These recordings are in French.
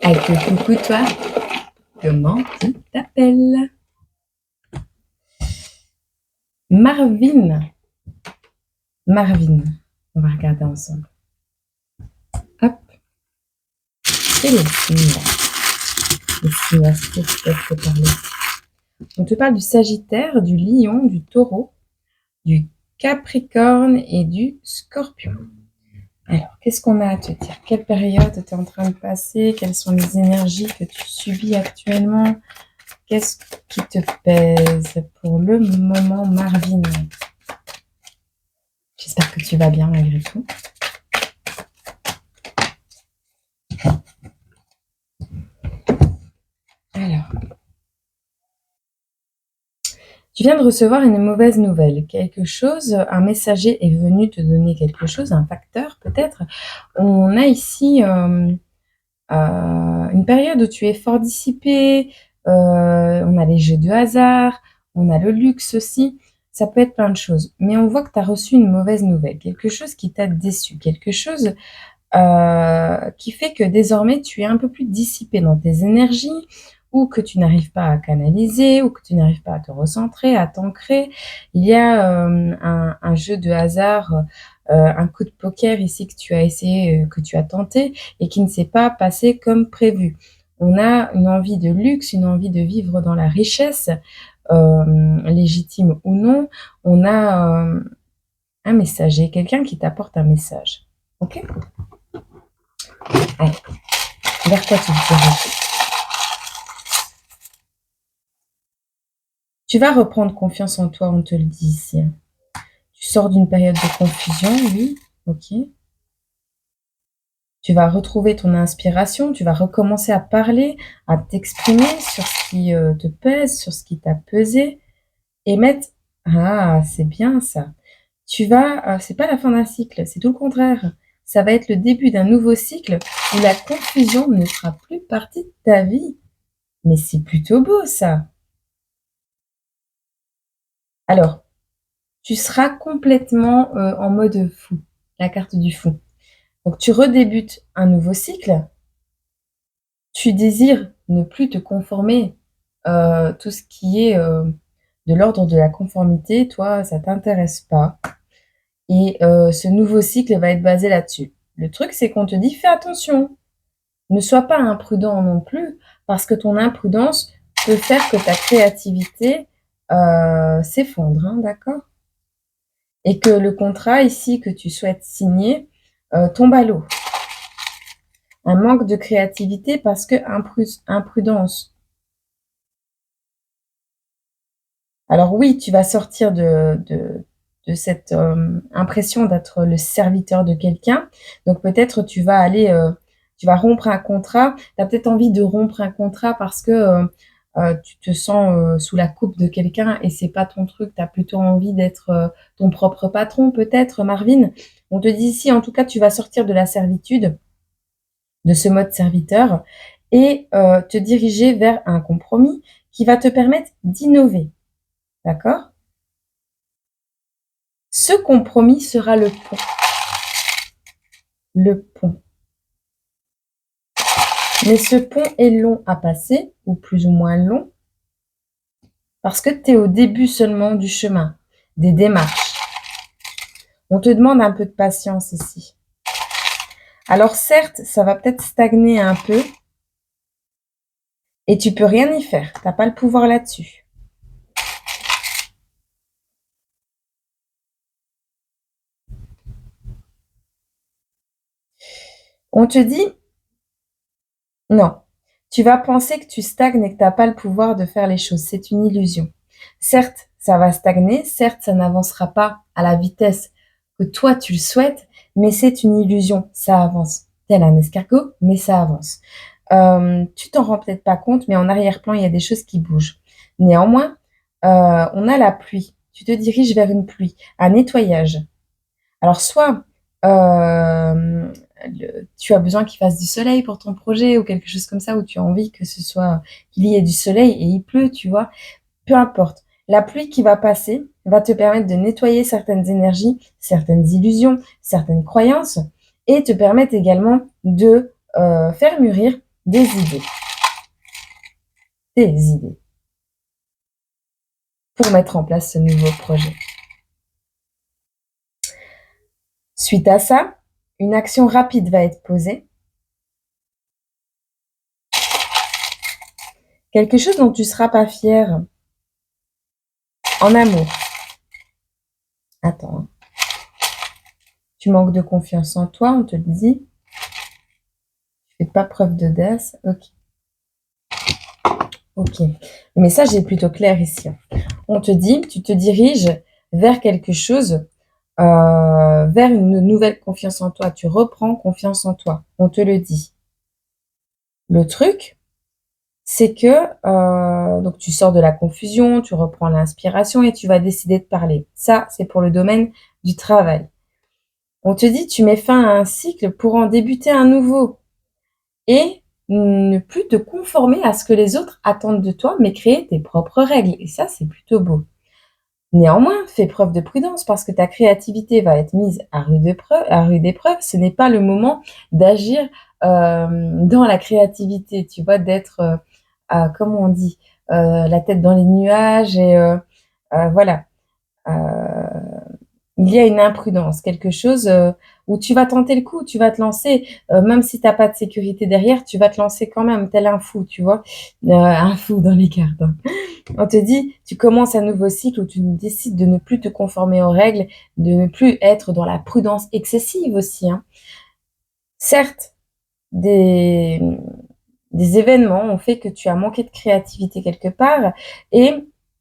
Avec le coucou, toi, comment tu t'appelles? Marvin. Marvin. On va regarder ensemble. Hop. Et les signes. Les signes astraux qui peuvent te parler. On te parle du Sagittaire, du Lion, du Taureau, du Capricorne et du Scorpion. Alors, qu'est-ce qu'on a à te dire? Quelle période tu es en train de passer? Quelles sont les énergies que tu subis actuellement? Qu'est-ce qui te pèse pour le moment, Marvin? J'espère que tu vas bien malgré tout. Alors, tu viens de recevoir une mauvaise nouvelle. Quelque chose, un messager est venu te donner quelque chose, un facteur peut-être. On a ici une période où tu es fort dissipé. On a les jeux de hasard, on a le luxe aussi. Ça peut être plein de choses. Mais on voit que tu as reçu une mauvaise nouvelle, quelque chose qui t'a déçu, quelque chose qui fait que désormais tu es un peu plus dissipé dans tes énergies, ou que tu n'arrives pas à canaliser, ou que tu n'arrives pas à te recentrer, à t'ancrer. Il y a un jeu de hasard, un coup de poker ici que tu as essayé, que tu as tenté, et qui ne s'est pas passé comme prévu. On a une envie de luxe, une envie de vivre dans la richesse, légitime ou non. On a un messager, quelqu'un qui t'apporte un message. Ok ? Allez, vers quoi tu te diriges? Tu vas reprendre confiance en toi, on te le dit ici. Tu sors d'une période de confusion, oui, ok. Tu vas retrouver ton inspiration, tu vas recommencer à parler, à t'exprimer sur ce qui te pèse, sur ce qui t'a pesé, et mettre... Ah, c'est bien ça. Tu vas... c'est pas la fin d'un cycle, c'est tout le contraire. Ça va être le début d'un nouveau cycle où la confusion ne sera plus partie de ta vie. Mais c'est plutôt beau, ça. Alors, tu seras complètement en mode fou, la carte du fou. Donc, tu redébutes un nouveau cycle. Tu désires ne plus te conformer. Tout ce qui est de l'ordre de la conformité, toi, ça t'intéresse pas. Et ce nouveau cycle va être basé là-dessus. Le truc, c'est qu'on te dit, fais attention. Ne sois pas imprudent non plus, parce que ton imprudence peut faire que ta créativité s'effondre, hein, d'accord? Et que le contrat ici que tu souhaites signer tombe à l'eau. Un manque de créativité parce que imprudence. Alors oui, tu vas sortir de cette impression d'être le serviteur de quelqu'un. Donc peut-être tu vas aller, tu vas rompre un contrat. Tu as peut-être envie de rompre un contrat parce que tu te sens sous la coupe de quelqu'un et c'est pas ton truc. Tu as plutôt envie d'être ton propre patron, peut-être, Marvin. On te dit ici, en tout cas, tu vas sortir de la servitude, de ce mode serviteur, et te diriger vers un compromis qui va te permettre d'innover. D'accord? Ce compromis sera le pont. Le pont. Mais ce pont est long à passer, ou plus ou moins long, parce que tu es au début seulement du chemin, des démarches. On te demande un peu de patience ici. Alors certes, ça va peut-être stagner un peu, et tu peux rien y faire. Tu n'as pas le pouvoir là-dessus. On te dit, non, tu vas penser que tu stagnes et que tu n'as pas le pouvoir de faire les choses. C'est une illusion. Certes, ça va stagner, certes, ça n'avancera pas à la vitesse que toi tu le souhaites, mais c'est une illusion, ça avance. Tel un escargot, mais ça avance. Tu t'en rends peut-être pas compte, mais en arrière-plan, il y a des choses qui bougent. Néanmoins, on a la pluie. Tu te diriges vers une pluie, un nettoyage. Alors, soit tu as besoin qu'il fasse du soleil pour ton projet ou quelque chose comme ça, où tu as envie que ce soit qu'il y ait du soleil et il pleut, tu vois. Peu importe. La pluie qui va passer va te permettre de nettoyer certaines énergies, certaines illusions, certaines croyances, et te permettre également de faire mûrir des idées. Des idées. Pour mettre en place ce nouveau projet. Suite à ça, une action rapide va être posée. Quelque chose dont tu ne seras pas fier. En amour. Attends. Tu manques de confiance en toi, on te le dit. Tu fais pas preuve d'audace. Ok. Le message est plutôt clair ici. On te dit, tu te diriges vers quelque chose, vers une nouvelle confiance en toi. Tu reprends confiance en toi. On te le dit. Le truc, c'est que donc tu sors de la confusion, tu reprends l'inspiration et tu vas décider de parler. Ça, c'est pour le domaine du travail. On te dit, tu mets fin à un cycle pour en débuter un nouveau et ne plus te conformer à ce que les autres attendent de toi, mais créer tes propres règles. Et ça, c'est plutôt beau. Néanmoins, fais preuve de prudence parce que ta créativité va être mise à rude épreuve. Ce n'est pas le moment d'agir dans la créativité, tu vois, d'être, comment on dit, la tête dans les nuages et voilà. Il y a une imprudence, quelque chose où tu vas tenter le coup, tu vas te lancer, même si tu n'as pas de sécurité derrière, tu vas te lancer quand même, tel un fou, tu vois, un fou dans les cartes. Hein. On te dit, tu commences un nouveau cycle où tu décides de ne plus te conformer aux règles, de ne plus être dans la prudence excessive aussi. Hein. Certes, des événements ont fait que tu as manqué de créativité quelque part et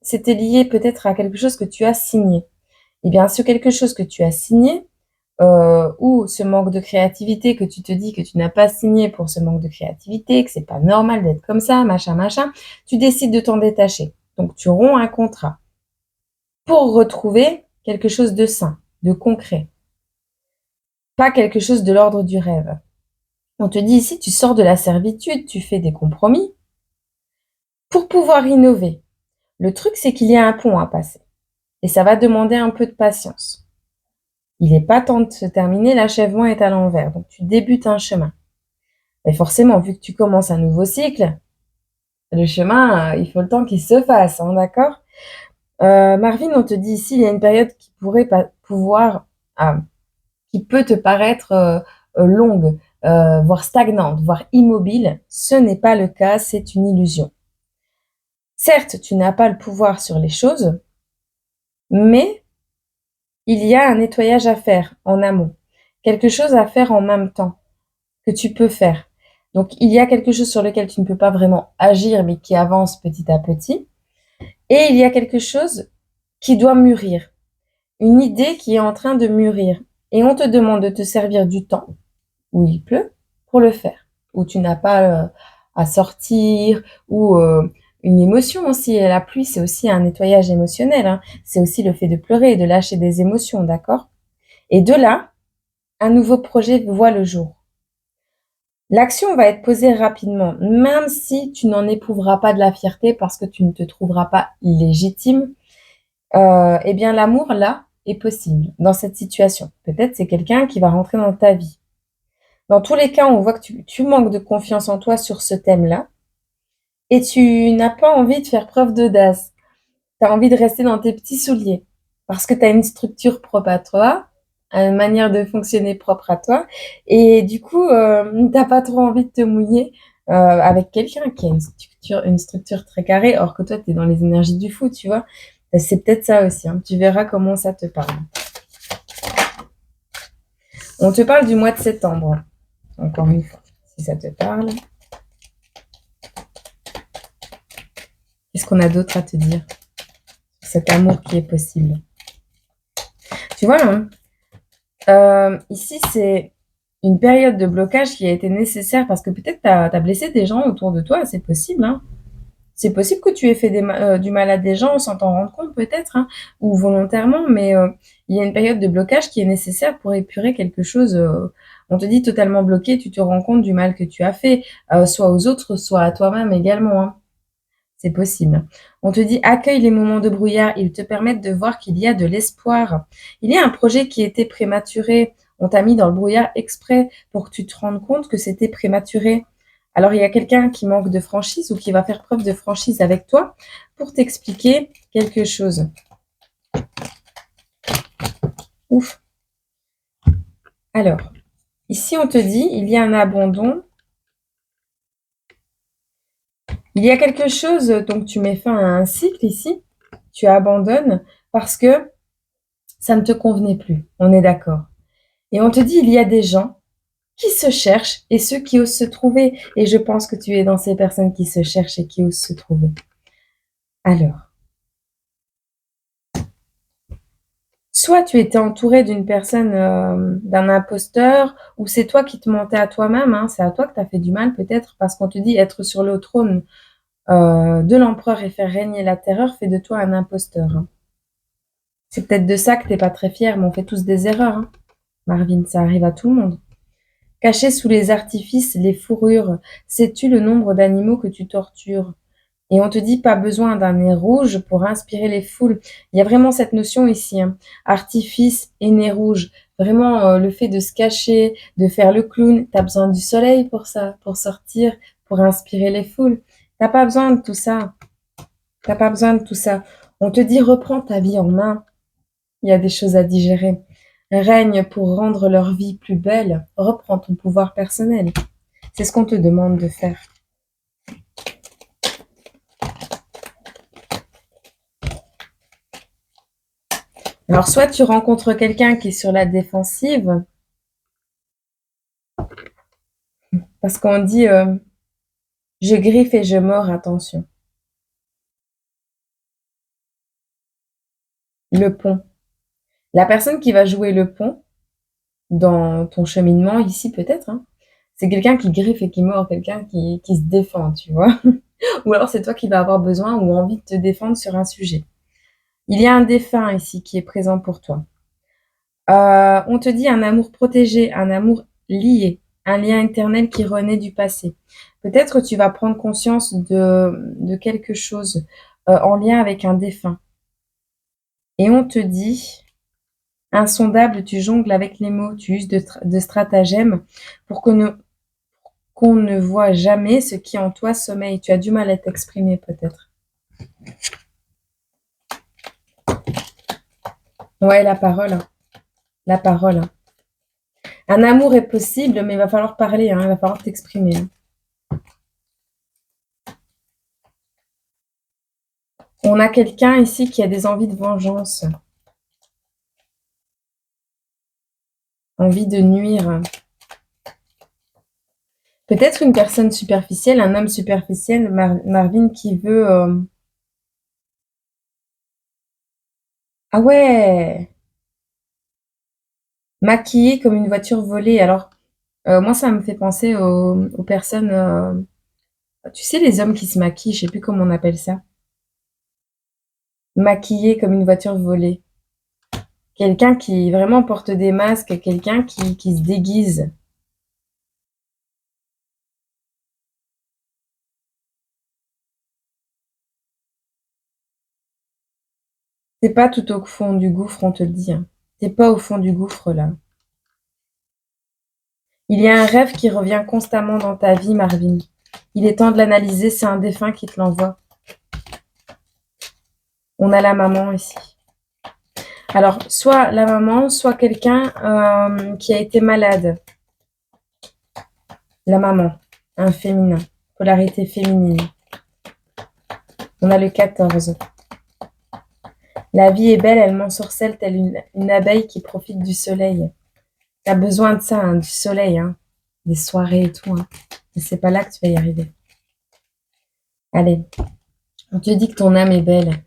c'était lié peut-être à quelque chose que tu as signé. Eh bien, ce quelque chose que tu as signé, ou ce manque de créativité que tu te dis que tu n'as pas signé pour ce manque de créativité, que c'est pas normal d'être comme ça, machin, tu décides de t'en détacher. Donc, tu romps un contrat pour retrouver quelque chose de sain, de concret. Pas quelque chose de l'ordre du rêve. On te dit ici, tu sors de la servitude, tu fais des compromis pour pouvoir innover. Le truc, c'est qu'il y a un pont à passer. Et ça va demander un peu de patience. Il n'est pas temps de se terminer, l'achèvement est à l'envers. Donc, tu débutes un chemin. Et forcément, vu que tu commences un nouveau cycle, le chemin, il faut le temps qu'il se fasse, hein, d'accord Marvin, on te dit ici, il y a une période qui pourrait qui peut te paraître longue, voire stagnante, voire immobile. Ce n'est pas le cas, c'est une illusion. Certes, tu n'as pas le pouvoir sur les choses, mais il y a un nettoyage à faire en amont, quelque chose à faire en même temps que tu peux faire. Donc, il y a quelque chose sur lequel tu ne peux pas vraiment agir, mais qui avance petit à petit. Et il y a quelque chose qui doit mûrir, une idée qui est en train de mûrir. Et on te demande de te servir du temps, où il pleut, pour le faire, où tu n'as pas à sortir, ou une émotion aussi. Et la pluie, c'est aussi un nettoyage émotionnel. Hein. C'est aussi le fait de pleurer et de lâcher des émotions, d'accord? Et de là, un nouveau projet voit le jour. L'action va être posée rapidement, même si tu n'en éprouveras pas de la fierté parce que tu ne te trouveras pas légitime. Eh bien, l'amour, là, est possible dans cette situation. Peut-être c'est quelqu'un qui va rentrer dans ta vie. Dans tous les cas, on voit que tu manques de confiance en toi sur ce thème-là et tu n'as pas envie de faire preuve d'audace. Tu as envie de rester dans tes petits souliers parce que tu as une structure propre à toi, une manière de fonctionner propre à toi et du coup, t'as pas trop envie de te mouiller avec quelqu'un qui a une structure très carrée, or que toi, tu es dans les énergies du fou, tu vois. C'est peut-être ça aussi, hein. Tu verras comment ça te parle. On te parle du mois de septembre, encore une fois, si ça te parle. Qu'est-ce qu'on a d'autre à te dire sur cet amour qui est possible? Tu vois, hein, ici, c'est une période de blocage qui a été nécessaire parce que peut-être tu as blessé des gens autour de toi, c'est possible, hein. C'est possible que tu aies fait du mal à des gens sans t'en rendre compte peut-être, hein, ou volontairement, mais il y a une période de blocage qui est nécessaire pour épurer quelque chose. On te dit totalement bloqué, tu te rends compte du mal que tu as fait, soit aux autres, soit à toi-même également. Hein. C'est possible. On te dit accueille les moments de brouillard, ils te permettent de voir qu'il y a de l'espoir. Il y a un projet qui était prématuré, on t'a mis dans le brouillard exprès pour que tu te rendes compte que c'était prématuré. Alors, il y a quelqu'un qui manque de franchise ou qui va faire preuve de franchise avec toi pour t'expliquer quelque chose. Ouf. Alors, ici, on te dit, il y a un abandon. Il y a quelque chose, donc tu mets fin à un cycle ici. Tu abandonnes parce que ça ne te convenait plus. On est d'accord. Et on te dit, il y a des gens qui se cherchent et ceux qui osent se trouver. Et je pense que tu es dans ces personnes qui se cherchent et qui osent se trouver. Alors, soit tu étais entouré d'une personne, d'un imposteur, ou c'est toi qui te mentais à toi-même, hein, c'est à toi que tu as fait du mal peut-être, parce qu'on te dit être sur le trône de l'empereur et faire régner la terreur fait de toi un imposteur. Hein. C'est peut-être de ça que t'es pas très fier, mais on fait tous des erreurs, hein. Marvin, ça arrive à tout le monde. Caché sous les artifices, les fourrures, sais-tu le nombre d'animaux que tu tortures? Et on te dit pas besoin d'un nez rouge pour inspirer les foules. Il y a vraiment cette notion ici, hein. Artifice et nez rouge. Vraiment, le fait de se cacher, de faire le clown. T'as besoin du soleil pour ça, pour sortir, pour inspirer les foules. T'as pas besoin de tout ça. T'as pas besoin de tout ça. On te dit reprends ta vie en main. Il y a des choses à digérer. Règne pour rendre leur vie plus belle. Reprends ton pouvoir personnel. C'est ce qu'on te demande de faire. Alors, soit tu rencontres quelqu'un qui est sur la défensive, parce qu'on dit je griffe et je mords, attention. Le pont. La personne qui va jouer le pont dans ton cheminement ici peut-être, hein, c'est quelqu'un qui griffe et qui mord, quelqu'un qui se défend, tu vois. Ou alors c'est toi qui vas avoir besoin ou envie de te défendre sur un sujet. Il y a un défunt ici qui est présent pour toi. On te dit un amour protégé, un amour lié, un lien éternel qui renaît du passé. Peut-être tu vas prendre conscience de quelque chose en lien avec un défunt. Et on te dit, insondable, tu jongles avec les mots, tu uses de stratagèmes pour qu'on ne voit jamais ce qui en toi sommeille. Tu as du mal à t'exprimer peut-être. Ouais, la parole. Hein. La parole. Hein. Un amour est possible, mais il va falloir parler, hein, il va falloir t'exprimer. Hein. On a quelqu'un ici qui a des envies de vengeance, envie de nuire. Peut-être une personne superficielle, un homme superficiel, Marvin, qui veut... Ah ouais, maquillé comme une voiture volée. Alors, moi, ça me fait penser aux personnes... tu sais, les hommes qui se maquillent, je sais plus comment on appelle ça. Maquillé comme une voiture volée. Quelqu'un qui vraiment porte des masques, quelqu'un qui se déguise. T'es pas tout au fond du gouffre, on te le dit. Hein. T'es pas au fond du gouffre, là. Il y a un rêve qui revient constamment dans ta vie, Marvin. Il est temps de l'analyser, c'est un défunt qui te l'envoie. On a la maman ici. Alors, soit la maman, soit quelqu'un qui a été malade. La maman, un féminin, polarité féminine. On a le 14. La vie est belle, elle m'ensorcelle telle une abeille qui profite du soleil. T'as besoin de ça, hein, du soleil, hein, des soirées et tout. Hein. Et c'est pas là que tu vas y arriver. Allez, on te dit que ton âme est belle.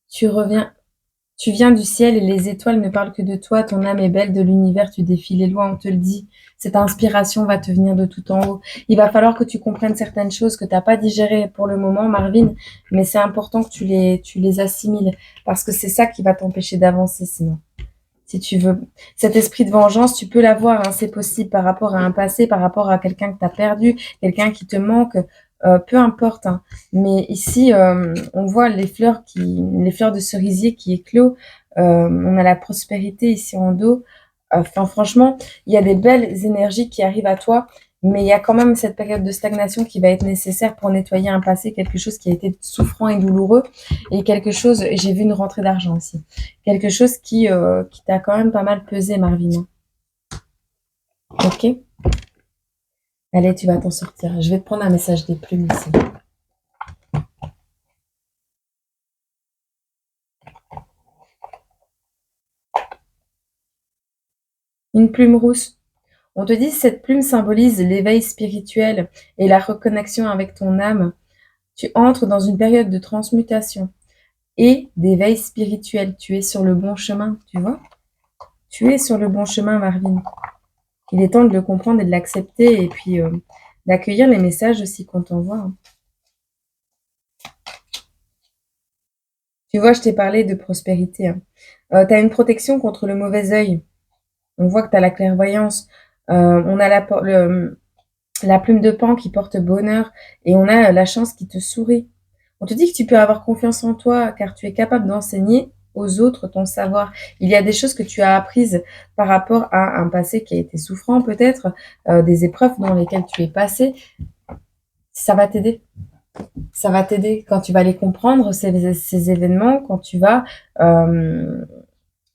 Tu viens du ciel et les étoiles ne parlent que de toi. Ton âme est belle, de l'univers, tu défies les lois, on te le dit. Cette inspiration va te venir de tout en haut. Il va falloir que tu comprennes certaines choses que tu n'as pas digérées pour le moment, Marvin, mais c'est important que tu les assimiles parce que c'est ça qui va t'empêcher d'avancer sinon. Si tu veux. Cet esprit de vengeance, tu peux l'avoir, hein, c'est possible par rapport à un passé, par rapport à quelqu'un que tu as perdu, quelqu'un qui te manque, peu importe. Hein. Mais ici, on voit les fleurs de cerisier qui éclosent. On a la prospérité ici en dos. Enfin, franchement, il y a des belles énergies qui arrivent à toi. mais il y a quand même cette période de stagnation qui va être nécessaire pour nettoyer un passé, quelque chose qui a été souffrant et douloureux, et quelque chose, j'ai vu une rentrée d'argent aussi, quelque chose qui t'a quand même pas mal pesé, Marvin. Ok? Allez, tu vas t'en sortir. Je vais te prendre un message des plumes ici. Une plume rousse. On te dit cette plume symbolise l'éveil spirituel et la reconnexion avec ton âme. Tu entres dans une période de transmutation et d'éveil spirituel. Tu es sur le bon chemin, tu vois? Tu es sur le bon chemin, Marvin. Il est temps de le comprendre et de l'accepter et puis d'accueillir les messages aussi qu'on t'envoie, hein. Tu vois, je t'ai parlé de prospérité, hein. Tu as une protection contre le mauvais œil. On voit que tu as la clairvoyance. On a la plume de Pan qui porte bonheur et on a la chance qui te sourit. On te dit que tu peux avoir confiance en toi car tu es capable d'enseigner aux autres ton savoir. Il y a des choses que tu as apprises par rapport à un passé qui a été souffrant peut-être, des épreuves dans lesquelles tu es passé. Ça va t'aider. Ça va t'aider quand tu vas les comprendre, ces événements, quand tu vas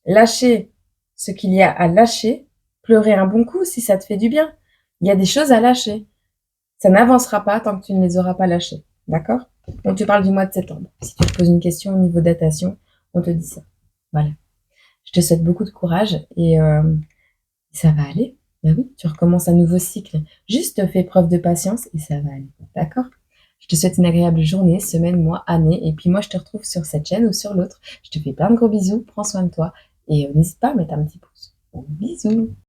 lâcher ce qu'il y a à lâcher, pleurer un bon coup si ça te fait du bien. Il y a des choses à lâcher. Ça n'avancera pas tant que tu ne les auras pas lâchées. D'accord? On te parle du mois de septembre. Si tu te poses une question au niveau datation, on te dit ça. Voilà. Je te souhaite beaucoup de courage et ça va aller. Ben oui, tu recommences un nouveau cycle. Juste fais preuve de patience et ça va aller. D'accord? Je te souhaite une agréable journée, semaine, mois, année. Et puis moi, je te retrouve sur cette chaîne ou sur l'autre. Je te fais plein de gros bisous. Prends soin de toi. Et n'hésite pas à mettre un petit pouce. Bisous!